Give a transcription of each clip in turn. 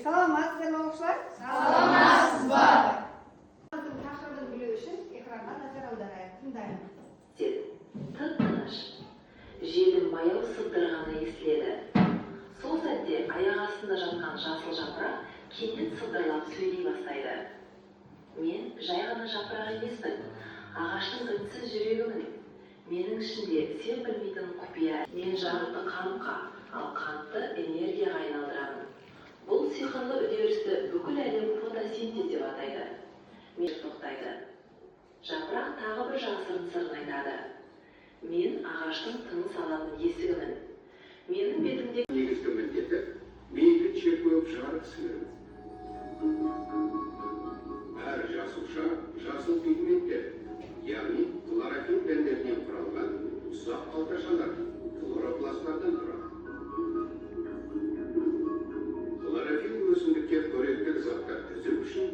Саламатсыздар ма оқушылар? Саламатсыз ба? Тақырыбын білу үшін экранға назар аударайық. Тыңдайық. Тып-тыныш. Желдің баяу сыбдырғаны естіледі. Сол сәтте аяқ астында жатқан жасыл жапырақ кенет сылдырлап сөйлей бастайды. Мен жай ғана жапырақ емеспін, ағаштың үнсіз жүрегімін. Менің ішінде сен білмейтін құпия. Мен жарықты қантқа, ал қантты энергияға айналдырамын. Бұл сиқырлы үдерісті бүкіл әлем фотосинтез деп атайды. Мен тоқтайды. Жапырақ тағы бір жасырын сырын айтады. Мен ағаштың тыныс алатын есігімін. Менің бетімде негізгі міндеті мейлінше көп жарық сіңіру. Әр жасуша жасыл пигменттер, яғни хлорофилл дәндерінен құралған ұсақ қалташалар, хлоропласттардан тұрады. Хлорофилл өсімдікке қоректік заттар түзу үшін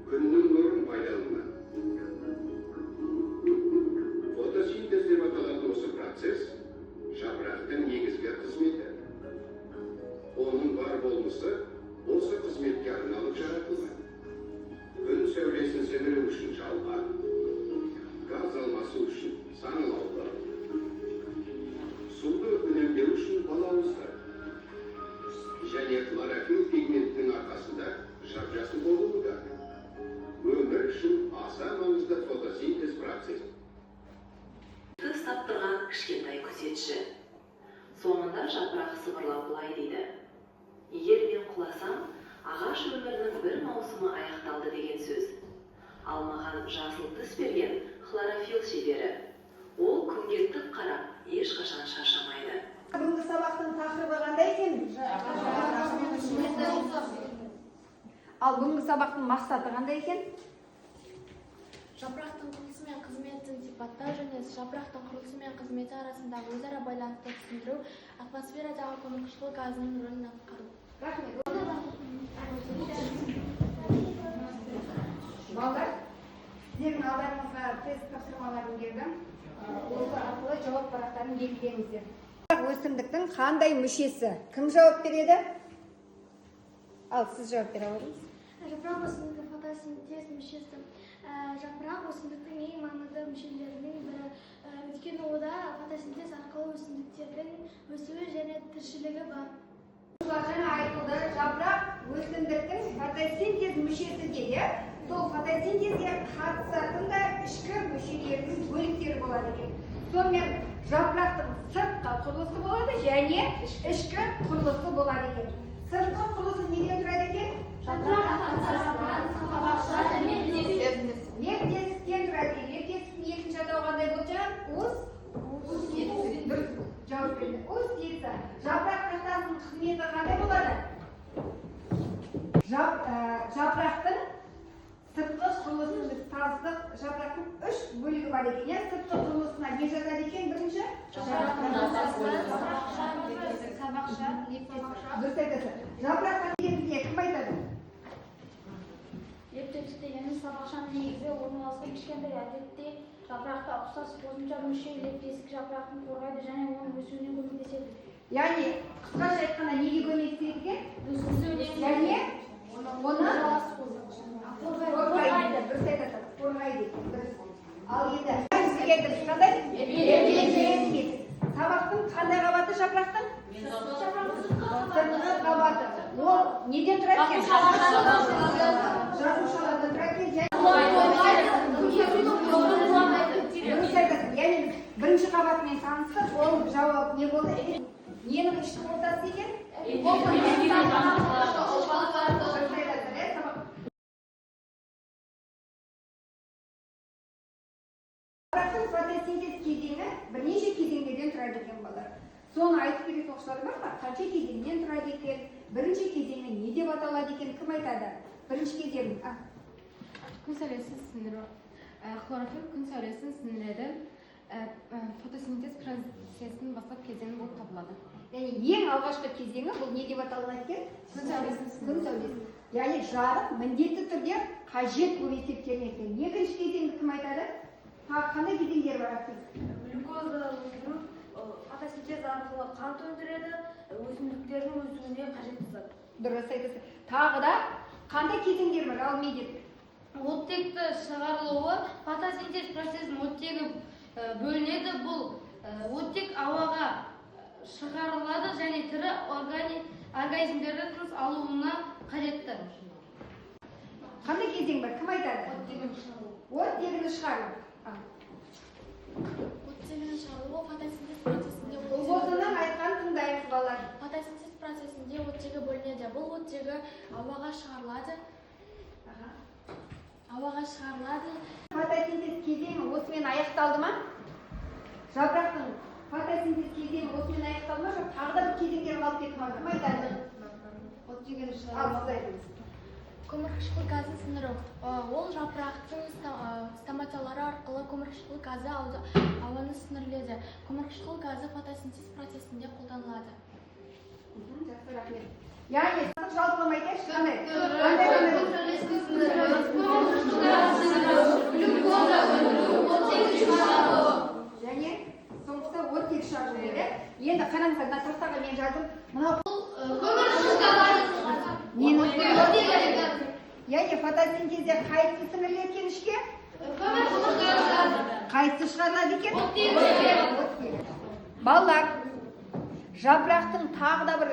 күннің нұрын пайдаланады. Фотосинтез деп аталатын осы процесс жапырақтың негізгі қызметі. Оның бар болмысы осы қызметке арналып жаратылған. Күн сәулесін сіңіру үшін жалға, газ алмасу үшін саңылаулы, суды үнемдеу үшін балауыздар. Және хлорофилл пигменттің арқасында жап-жасыл болуы да. Өмір үшін аса маңызды фотосинтез процесі. ұстап тұрған кішкентай күзетші. Соңында жапырақ сыбырлап былай дейді. Егер мен құласам, ағаш өмірінің бір маусымы аяқталды деген сөз. Ал маған жасыл тіс берген хлорофилл шебері. Ол күнге тік қарап, ешқашан шаршамайды. Бүгінгі сабақтың тақырыбы қандай екен? Ал бүгінгі сабақтың мақсаты қандай екен? Жапырақтың құрылысы мен қызметін сипаттау және жапырақтың құрылысы мен қызметі арасындағы өзара байланысты түсіндіру, атмосферадағы көмірқышқыл газының рөлін атқару. Рахмет. Балдар, сіздердің алдарыңызға тест тапсырмаларын бердім. Осы арқылы жауап парақтарын белгілеңіздер. Өсімдіктің қандай мүшесі? Кім жауап береді? Ал сіз жауап бере алыңыз. Жапырақ өсімдіктің фотосинтез мүшесі. Жапырақ өсімдіктің ең маңызды мүшелерінің бірі. Өйткені ода фотосинтез арқылы өсімдіктердің өсуі және тіршілігі бар. Жаңа айтылды, жапырақ өсімдіктің фотосинтез мүшесі дейді. Сол фотосинтезге қатысатын да ішкі мүшелердің бөліктері болады екен. Сонымен жапырақтың сыртқы құрылысы болады және ішкі құрылысы болады екен. Сыртқы құрылысы неден тұрады екен? Ертесіктен тұрады. Ертесіктің екінші атауы қандай болып жатыр? Уыс жауап берді. Уыс дейсі. Жапырақ тақтасының қызметі қандай болады? Жапырақтың сыртқы құрылысын біз таныстық. Жапырақтың үш бөлігі бар екен. Сыртқы құрылысына не жатады екен бірінші? Сабақша, дұрыс айтасыз. Жапыраққа негізінде кім айтады? Ертесікте яғни сабақшаның негізі орналасқан кішкентай әдетте жапырақта ұқсас қосымша мүше ертесік жапырақтың қорғайды және оның өсуіне көмектеседі. Яғни қысқаша айтқанда неге көмектеседі екен? Яғни оны қорғайды. Дұрыс айтасыз. Қорғайды. Ал енді келтіріс қандай? Сабақтың қандай қабаты жапырақтың? Сыртқы қабаты. Ол неден тұрады екен? Жасушалардан тұрады екен. Дұрыс айтасыз. Яғни бірінші қабатымен таныстық, ол жауап не болды? Ненің ішкі ортасы екен? Жапырақтың фотосинтез кезеңі бірнеше кезеңдерден тұрады екен балалар. Соны айтып беретін оқушылар бар ма? Қанша кезеңнен тұрады екен? Бірінші кезеңі не деп аталады екен? Кім айтады? Бірінші кезең. Күн сәулесін сіңіру. Хлорофилл күн сәулесін сіңіреді. Фотосинтез процесінің бастап кезеңі болып табылады. Яғни ең алғашқы кезеңі бұл не деп аталады екен? Күн сәулесін сіңіру. Яғни жарық міндетті түрде қажет болып есептелінеді. Екінші кезеңді кім айтады? Қандай кезеңдер бар? Глюкоза өндіру фотосинтез арқылы қант өндіреді, өсімдіктердің өсуіне қажетті зат. Дұрыс айтасыз. тағы да қандай кезеңдер бар? Ал медет. Оттекті шығарылуы фотосинтез процесінің оттегі бөлінеді. Бұл оттек ауаға шығарылады және тірі организмдердің тыныс алуына қажетті. Қандай кезең бар? Кім айтады? Оттегіні шығару. оттегінің шығарылуы фотосинтез процесінде Осының айтқан тыңдайық балалар. фотосинтез процесінде оттегі бөлінеді. Бұл оттегі ауаға шығарылады. Фотосинтез кезеңі осымен аяқталды ма? Жапырақтың фотосинтез кезеңі осымен аяқталды ма? Жоқ, тағы да бір кезеңдер қалып кетті ма? Кім айтады? Оттегіні шығару. Көмірқышқыл газын сіңіру. Ол жапырақтың стоматалары арқылы көмірқышқыл газы ауаны сіңіріледі. Көмірқышқыл газы фотосинтез процесінде қолданылады. Жақсы, рахмет. Яғни, жалпыламай айтайықшы, қандай? Және соңғысы оттек шығару деді. Енді қараңыздар, мына тақтаға мен жаздым. Мынау яғни фотосинтезде қайсысы сіңіріледі екен ішке? Қайсысы шығарылады екен? Балалар, жапырақтың тағы да бір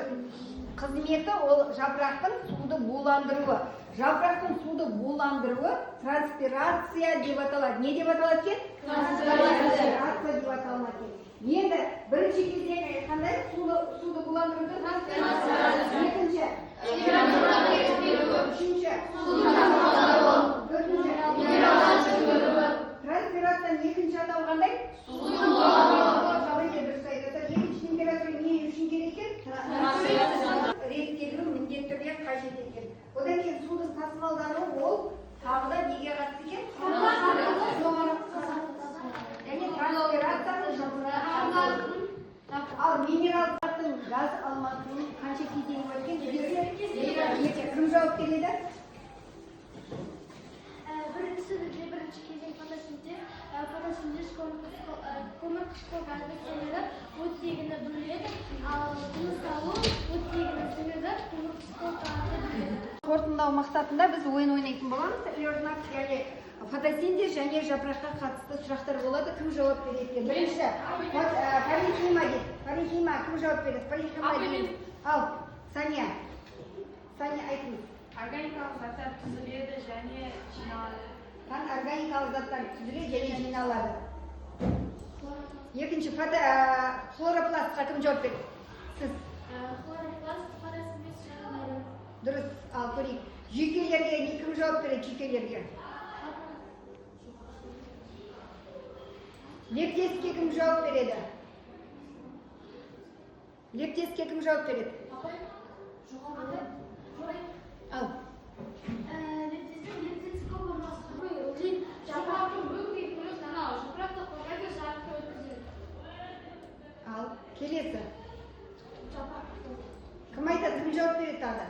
қызметі ол жапырақтың суды буландыруы. Жапырақтың суды буландыруы транспирация деп аталады. Не деп аталады екен? Транспирация деп аталады. Енді бірінші кезеңі қандай? Суды буландыруды транспирация. Екінші үшінші төртінші транспирацияның екінші атауы қандай? Екінші температура не үшін керек екен? Реттелу міндетті түрде қажет екен. Одан кейін судың тасымалдануы ол тағы да неге қатысты екен? Яғни трансферацияның ал минералдардың газ алмасының қанша кезеңі бар екен? Кім жауап береді? Бірінші кезең фотосинтез. Фотосинтез көмірқышқыл газды сіңіріп, оттегіні бөледі. Ал тыныс алу оттегіні сіңіріп, көмірқышқыл газды бөледі. Қорытындылау мақсатында біз ойын ойнайтын боламыз. Яғни фотосинтез және жапыраққа қатысты сұрақтар болады. Кім жауап береді? Бірінші, паренхима дейді. Паренхима кім жауап береді? Паренхима дейді. Ал, Саня айтыңыз. Органикалық заттар түзіледі және жиналады. Органикалық заттар түзіледі және жиналады. Екінші, хлоропластқа кім жауап береді? Сіз. Хлоропласт фотосинтез шығарылады. Дұрыс, ал көрейік. Жүйкелерге кім жауап береді? Жүйкелерге. Лептеске кім жауап береді? Лептеске кім жауап береді? Ал. Ал, келесі. Кім айтады? Кім жауап береді тағы?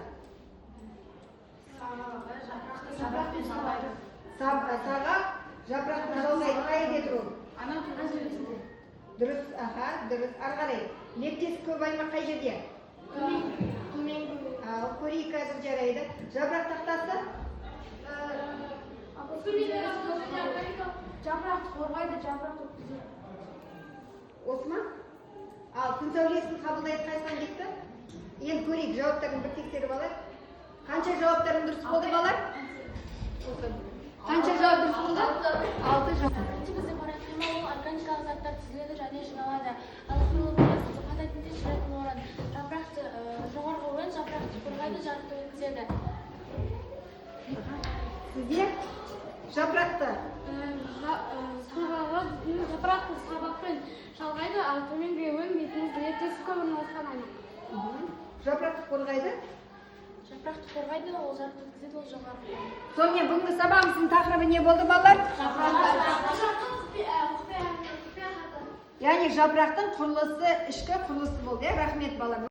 Саға жапырақты жалғайды. Қай деді ол? Дұрыс, дұрыс. Арғарай. Лептес көп айма қай жерде? Ал, көрейік қазір жарайды. Жапырақ тақтасы? Жапырақты қорғайды, жапырақты өткізеді. Осы ма? Ал, күн сәулесін қабылдайды қайсынан кетті? Енді көрейік, жауаптарын бір тексеріп алайық. Қанша жауаптарын дұрыс болды балар? Қанша жауап дұрыс болды? 6 жауап. Бізде паренхима ол органикалық заттар түзіледі және жиналады. Ал хлоропласт фотосинтез жүретін орын. Жапырақты жоғарғы ойын жапырақты қорғайды, жарықты өткізеді. Сізде жапырақты жапырақты сабақпен жалғайды, ал төменгі өн бетіміз лептес көп орналасқан аймақ. жапырақты қорғайды. Жапырақты қорғайды, ол жарықты өткізеді, ол жоғарғы ойын. Сонымен бүгінгі сабағымыздың тақырыбы не болды балалар? Яғни жапырақтың құрылысы, ішкі құрылысы болды. Рахмет балалар.